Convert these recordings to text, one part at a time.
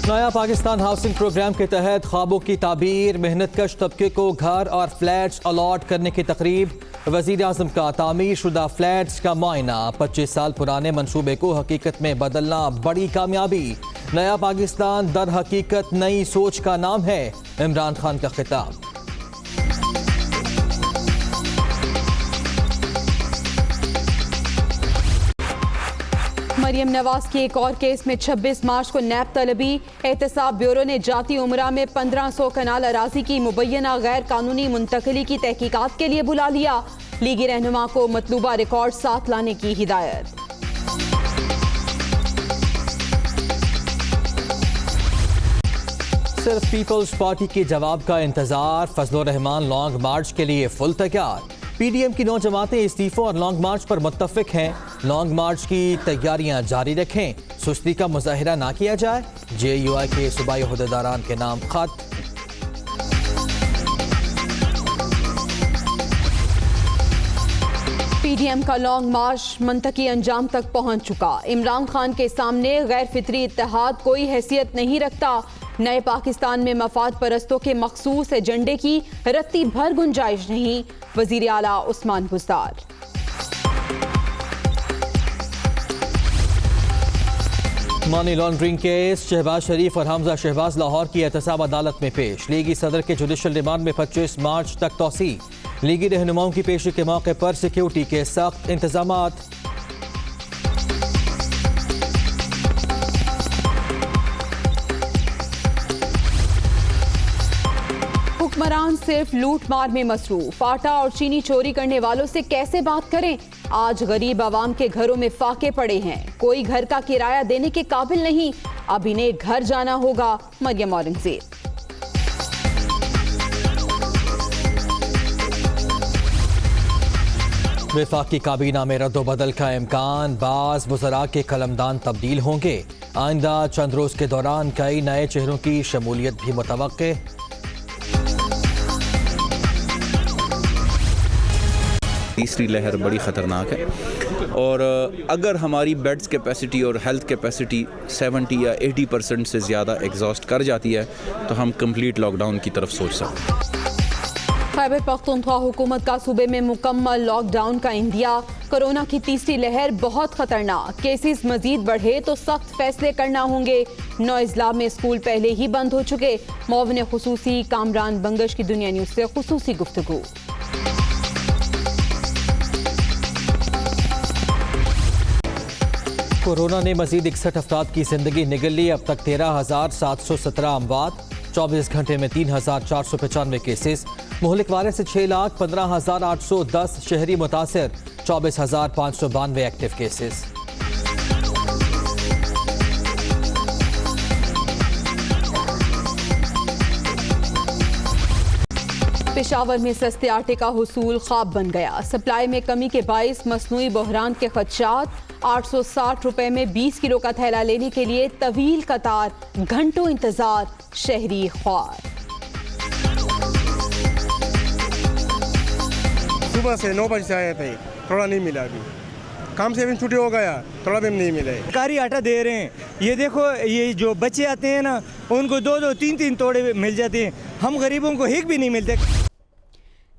नया Pakistan housing programme के तहत ख्वाबों की ताबीर, मेहनतकश तबके को घर और फ्लैट्स अलॉट करने की तकरीब। वज़ीर आज़म का तामीर शुदा फ्लैट्स का मुआयना। 25 साल पुराने मंसूबे को हकीकत में बदलना बड़ी कामयाबी। नया पाकिस्तान दर हकीकत नई सोच का नाम है। इमरान खान का खिताब। मरियम नवाज के एक और केस में 26 मार्च को नैब तलबी। एहतसाब ब्यूरो ने जाती उमरा में 1500 कनाल अराजी की मुबैना गैर कानूनी मुंतकली की तहकीकात के लिए बुला लिया। लीगी रहनुमा को मतलूबा रिकॉर्ड साथ लाने की हिदायत। सिर्फ पीपल्स पार्टी के जवाब का इंतजार। फजलुर रहमान लॉन्ग मार्च के लिए फुल तैयार। पीडीएम की 9 जमातें इस्तीफों और लॉन्ग मार्च पर मुत्तफिक हैं। लॉन्ग मार्च की तैयारियां जारी रखें, सुस्ती का मुजाहिरा ना किया जाए। जेयूआई के सूबाई ओहदेदारान के नाम खत। पीडीएम का लॉन्ग मार्च मंतकी अंजाम तक पहुंच चुका। इमरान खान के सामने गैर फितरी इत्तेहाद कोई हैसियत नहीं रखता। नए पाकिस्तान में मफाद परस्तों के मखसूस एजेंडे की रत्ती भर गुंजाइश नहीं। वजीर आला Usman Buzdar. Money laundering case. Shahbaz Sharif और हमजा शहबाज लाहौर की एहतसाब अदालत में पेश। लीगी सदर के जुडिशल रिमांड में 25 मार्च तक तौसी। लीगी रहनुमाओं की पेशी के मौके पर सिक्योरिटी के सख्त इंतजामात। हुक्मरान सिर्फ लूट मार में मसरूफ। आटा और चीनी चोरी करने वालों से कैसे बात करें। आज गरीब आवाम के घरों में फाके पड़े हैं। कोई घर का किराया देने के काबिल नहीं। अब इन्हें घर जाना होगा। मरियम औरंगजेब। वफाकी काबीना में रद्दोबदल का इम्कान। बाज़ वज़रा के कलमदान तब्दील होंगे। आइंदा चंद रोज के दौरान कई नए चेहरों की शमूलियत भी मुतवक्के। तीसरी लहर बड़ी ख़तरनाक है और अगर हमारी बेड्स कैपेसिटी और हेल्थ कैपेसिटी 70 या 80% से ज़्यादा एग्जॉस्ट कर जाती है तो हम कंप्लीट लॉकडाउन की तरफ सोच सकते हैं। खैबर पख्तूनख्वा हुकूमत का सूबे में मुकम्मल लॉकडाउन का इंदिया। कोरोना की तीसरी लहर बहुत खतरनाक। केसेस मजीद बढ़े तो सख्त फैसले करना होंगे। 9 अजला में स्कूल पहले ही बंद हो चुके। मुआविन खुसूसी कामरान बंगश की दुनिया न्यूज़ से खुसूसी गुफ्तगू। कोरोना ने मजीद 61 अफराद की जिंदगी निगल ली। अब तक 13,717 अमवात। 24 घंटे में 3,495 केसेस। मुहलिक वायरस से 6,15,810 शहरी मुतासिर। 24,592 एक्टिव केसेस। पेशावर में सस्ते आटे का हुसूल ख्वाब बन गया। सप्लाई में कमी के बाइस मसनूई बहरान के खदशात। 860 रुपए में 20 किलो का थैला लेने के लिए तवील कतार, घंटों इंतजार, शहरी ख्वार। सुबह से 9 बजे से आए थे, थोड़ा नहीं मिला। अभी काम से भी छुट्टी हो गया, थोड़ा भी नहीं मिला। सरकारी आटा दे रहे हैं। ये देखो, ये जो बच्चे आते हैं ना, उनको 2-2, 3-3 तोड़े मिल जाते हैं। हम गरीबों को हिक भी नहीं मिलते।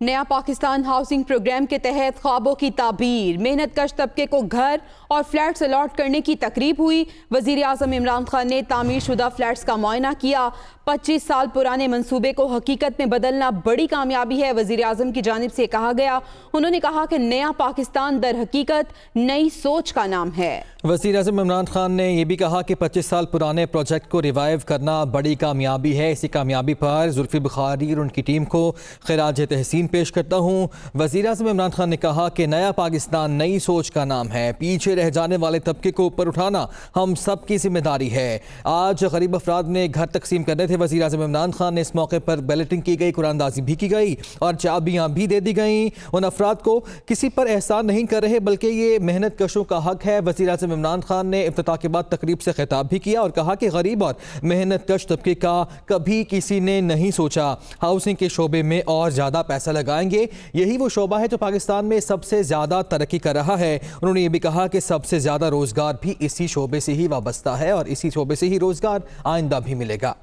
नया पाकिस्तान हाउसिंग प्रोग्राम के तहत ख्वाबों की ताबीर, मेहनतकश तबके को घर और फ्लैट्स अलॉट करने की तकरीब हुई। वजीर आज़म इमरान खान ने तामीर शुदा फ्लैट्स का मुआयना किया। 25 साल पुराने मंसूबे को हकीकत में बदलना बड़ी कामयाबी है, वजीर आज़म की जानिब से कहा गया। उन्होंने कहा कि नया पाकिस्तान दर हकीकत नई सोच का नाम है। वज़ीर आज़म इमरान खान ने यह भी कहा कि 25 साल पुराने प्रोजेक्ट को रिवाइव करना बड़ी कामयाबी है। इसी कामयाबी पर जुल्फ़ी बुखारी और उनकी टीम को खिराज तहसीन पेश करता हूँ। वज़ीर आज़म इमरान खान ने कहा कि नया पाकिस्तान नई सोच का नाम है। पीछे रह जाने वाले तबके को ऊपर उठाना हम सब की जिम्मेदारी है। आज गरीब अफराद ने घर तकसीम करने थे। वज़ीर आज़म इमरान खान ने इस मौके पर बैलेटिंग की गई, कुरानदाजी भी की गई और चाबियाँ भी दे दी गई। उन अफराद को किसी पर एहसान नहीं कर रहे बल्कि ये मेहनत कशों का हक है। वज़ीर आज़म इमरान खान ने इफ्तिताह के बाद तकरीब से खिताब भी किया और कहा कि गरीब और मेहनत कश तबके का कभी किसी ने नहीं सोचा हाउसिंग के शोबे में और ज़्यादा पैसा लगाएंगे। यही वो शोबा है जो पाकिस्तान में सबसे ज़्यादा तरक्की कर रहा है। उन्होंने ये भी कहा कि सबसे ज़्यादा रोज़गार भी इसी शोबे से ही वाबस्ता है और इसी शोबे से ही रोज़गार आइंदा भी मिलेगा।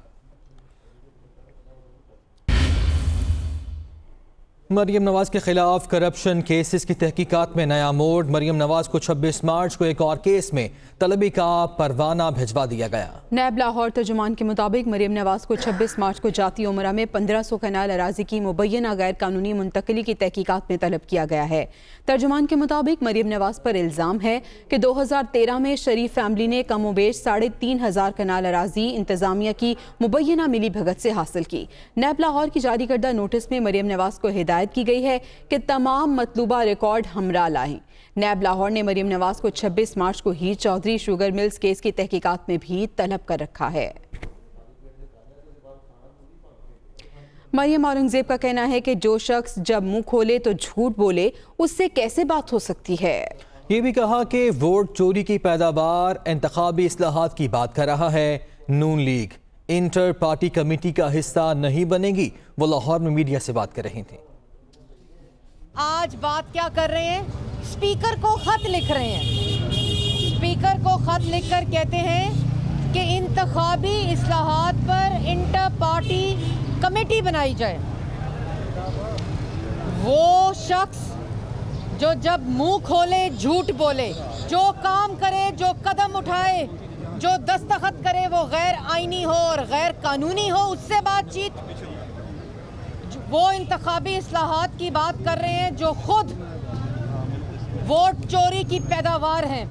मरियम नवाज के खिलाफ करप्शन केसेस की तहकीकात में नया मोड़। मरियम नवाज को 26 मार्च को एक और केस में तलबी का परवाना भिजवा दिया गया। नैब लाहौर तर्जुमान के मुताबिक मरियम नवाज को 26 मार्च को जाती उमरा में 1500 कनाल अराजी की मुबैना गैर कानूनी मुंतकली की तहकीकात में तलब किया गया है। तर्जुमान के मुताबिक मरियम नवाज पर इल्ज़ाम है कि 2013 में शरीफ फैमिली ने कमोबेश 3500 कनाल अराजी इंतजामिया की मुबैना मिली भगत से हासिल की। नैब लाहौर की जारी करदा नोटिस में मरियम नवाज को हिदायत की गई है कि तमाम मतलूबा रिकॉर्ड हमरा लाएं। नैब लाहौर ने मरियम नवाज को 26 मार्च को ही चौधरी शुगर मिल्स केस की तहकीकात में भी तलब कर रखा है। मरियम औरंगजेब का कहना है कि जो शख्स जब मुंह खोले तो झूठ बोले, उससे कैसे बात हो सकती है। ये भी कहा कि वोट चोरी की पैदावार इंतखाबी इस्लाहात की बात कर रहा है। नून लीग इंटर पार्टी कमेटी का हिस्सा नहीं बनेगी। वो लाहौर में मीडिया से बात कर रही थी। आज बात क्या कर रहे हैं, स्पीकर को खत लिख रहे हैं। स्पीकर को खत लिखकर कहते हैं कि इंतखाबी इस्लाहात पर इंटर पार्टी कमेटी बनाई जाए। वो शख्स जो जब मुंह खोले झूठ बोले, जो काम करे, जो कदम उठाए, जो दस्तखत करे वो गैर आईनी हो और गैर कानूनी हो, उससे बातचीत। वो इंतखाबी इस्लाहात की बात कर रहे हैं जो खुद वोट चोरी की पैदावार हैं।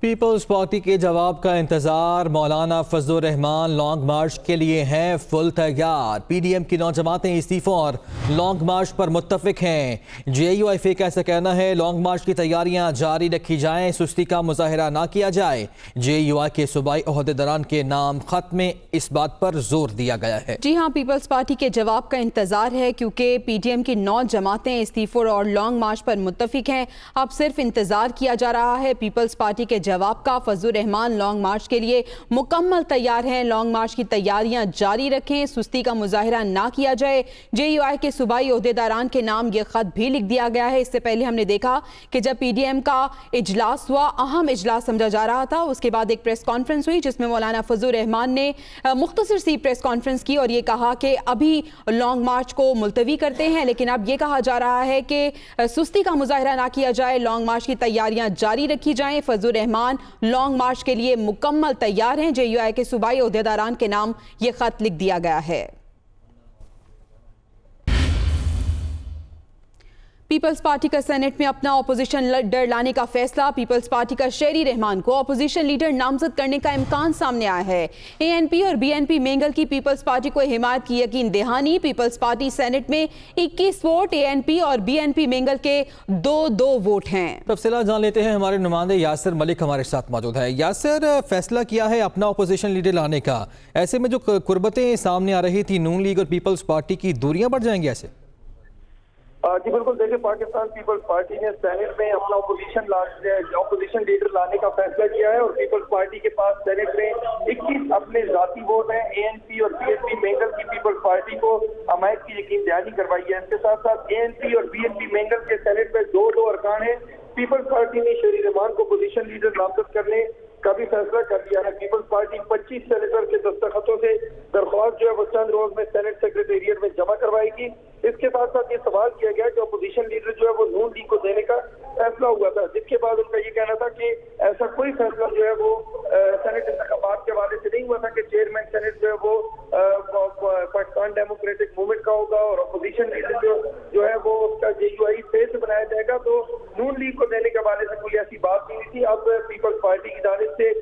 पीपल्स पार्टी के जवाब का इंतजार। मौलाना फजलुर रहमान लॉन्ग मार्च के लिए हैं फुल तैयार। पीडीएम की नौजमातें इस्तीफों और लॉन्ग मार्च पर मुत्तफिक हैं। जेयूआईफे का ऐसा कहना है लॉन्ग मार्च की तैयारियां जारी रखी जाएं, सुस्ती का मुजाहिरा ना किया जाए। जेयूआई के सूबाई ओहदेदारान के नाम खत में इस बात पर जोर दिया गया है। जी हाँ, पीपल्स पार्टी के जवाब का इंतजार है क्योंकि पीडीएम की 9 जमातें इस्तीफों और लॉन्ग मार्च पर मुत्तफिक हैं। अब सिर्फ इंतजार किया जा रहा है पीपल्स पार्टी के जवाब का। फजलुर रहमान लॉन्ग मार्च के लिए मुकम्मल तैयार हैं। लॉन्ग मार्च की तैयारियां जारी रखें, सुस्ती का मुजाहिरा ना किया जाए। जेयूआई के सूबाई ओहदेदारान के नाम ये खत भी लिख दिया गया है। इससे पहले हमने देखा कि जब पीडीएम का इजलास हुआ, अहम इजलास समझा जा रहा था, उसके बाद एक प्रेस कॉन्फ्रेंस हुई जिसमें मौलाना फजलुर रहमान ने मुख्तसर सी प्रेस कॉन्फ्रेंस की और ये कहा कि अभी लॉन्ग मार्च को मुलतवी करते हैं, लेकिन अब ये कहा जा रहा है कि सुस्ती का मुजाहिरा ना किया जाए, लॉन्ग मार्च की तैयारियां जारी रखी जाएं। फजलुर रहमान लॉन्ग मार्च के लिए मुकम्मल तैयार हैं। जेयूआई के सूबाई ओहदेदारान के नाम ये खत लिख दिया गया है। पीपल्स पार्टी का सेनेट में अपना अपोजिशन लीडर लाने का फैसला। पीपल्स पार्टी का शेरी रहमान को अपोजिशन लीडर नामजद करने का इम्कान सामने आया है। एएनपी और बीएनपी मेंगल की पीपल्स पार्टी को हिमायत की यकीन दहानी। पीपल्स पार्टी सेनेट में 21 वोट, एएनपी और बीएनपी मेंगल के 2-2 वोट हैं। तफसीलात जान लेते हैं, हमारे नुमाइंदे यासिर मलिक हमारे साथ मौजूद है। यासिर, फैसला किया है अपना अपोजिशन लीडर लाने का, ऐसे में जो कुर्बतें सामने आ रही थी नून लीग और पीपल्स पार्टी की, दूरियां बढ़ जाएंगी ऐसे? जी बिल्कुल, देखिए पाकिस्तान पीपल्स पार्टी ने सेनेट में अपना अपोजिशन लीडर लाने का फैसला किया है और पीपल्स पार्टी के पास सेनेट में 21 अपने जाती वोट हैं। एएनपी और बीएनपी मेंगल की पीपल्स पार्टी को हमायत की यकीन दहानी करवाई है। इसके साथ साथ एएनपी और बीएनपी मेंगल के सेनेट में 2-2 अरकान हैं। पीपल्स पार्टी ने शेरी रहमान को पोजीशन लीडर नामजद करने का भी फैसला कर दिया है। पीपल्स पार्टी 25 सेनेटर के दस्तखतों से दरख्वास्त जो है वो चंद रोज में सेनेट सेक्रेटेरिएट में जमा करवाएगी। इसके साथ साथ ये सवाल किया गया कि अपोजिशन लीडर जो है वो नून लीग को देने का फैसला हुआ था, जिसके बाद उनका ये कहना था कि ऐसा कोई फैसला जो है वो सेनेट इंतखाबात के हवाले से नहीं हुआ था कि चेयरमैन सेनेट जो है वो पाकिस्तान डेमोक्रेटिक मूवमेंट का होगा और अपोजिशन लीडर जो है वो उसका जेयूआई फेस बनाया जाएगा। तो नून लीग को देने के हवाले से कोई ऐसी बात नहीं थी। अब पीपल्स पार्टी की जानिब से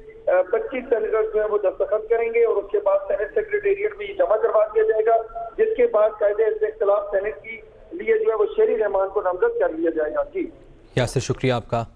25 सेनेटर जो है वो दस्तखत करेंगे और उसके बाद सेनेट सेक्रेटेरिएट में ये जमा करवा दिया जाएगा, जिसके बाद कायदे इख्तिलाफ सेनेट की लिए जो है वो शेरी रहमान को नामजद कर लिया जाएगा। जी यासिर, शुक्रिया आपका।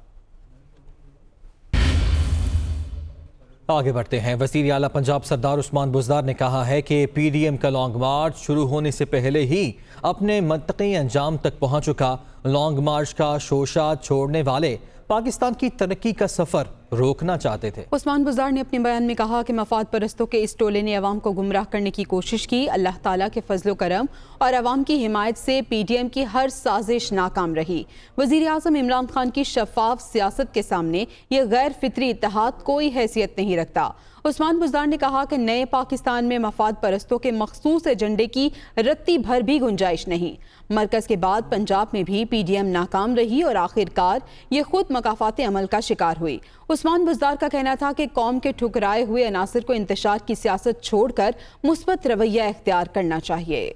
आगे बढ़ते हैं। वज़ीर आला पंजाब सरदार उस्मान बुज़दार ने कहा है कि PDM का लॉन्ग मार्च शुरू होने से पहले ही अपने मंतक़ी अंजाम तक पहुँच चुका। लॉन्ग मार्च का शोशा छोड़ने वाले पाकिस्तान की तरक्की का सफ़र रोकना चाहते थे। उस्मान बुज़दार ने अपने बयान में कहा कि मफाद परस्तों के इस टोले ने अवाम को गुमराह करने की कोशिश की। अल्लाह ताला के फजलो करम और अवाम की हिमायत से PDM की हर साजिश नाकाम रही। वज़ीर आज़म इमरान खान की शफाफ सियासत के सामने ये गैर फितरी इत्तेहाद कोई हैसियत नहीं रखता। उस्मान बुज़दार ने कहा कि नए पाकिस्तान में मफाद परस्तों के मखसूस एजेंडे की रत्ती भर भी गुंजाइश नहीं। मरकज़ के बाद पंजाब में भी PDM नाकाम रही और आखिरकार ये खुद मकाफात अमल का शिकार हुई। उस्मान बुज़दार का कहना था कि कौम के ठुकराए हुए अनासर को इंतशार की सियासत छोड़कर मुस्बत रवैया इख्तियार करना चाहिए।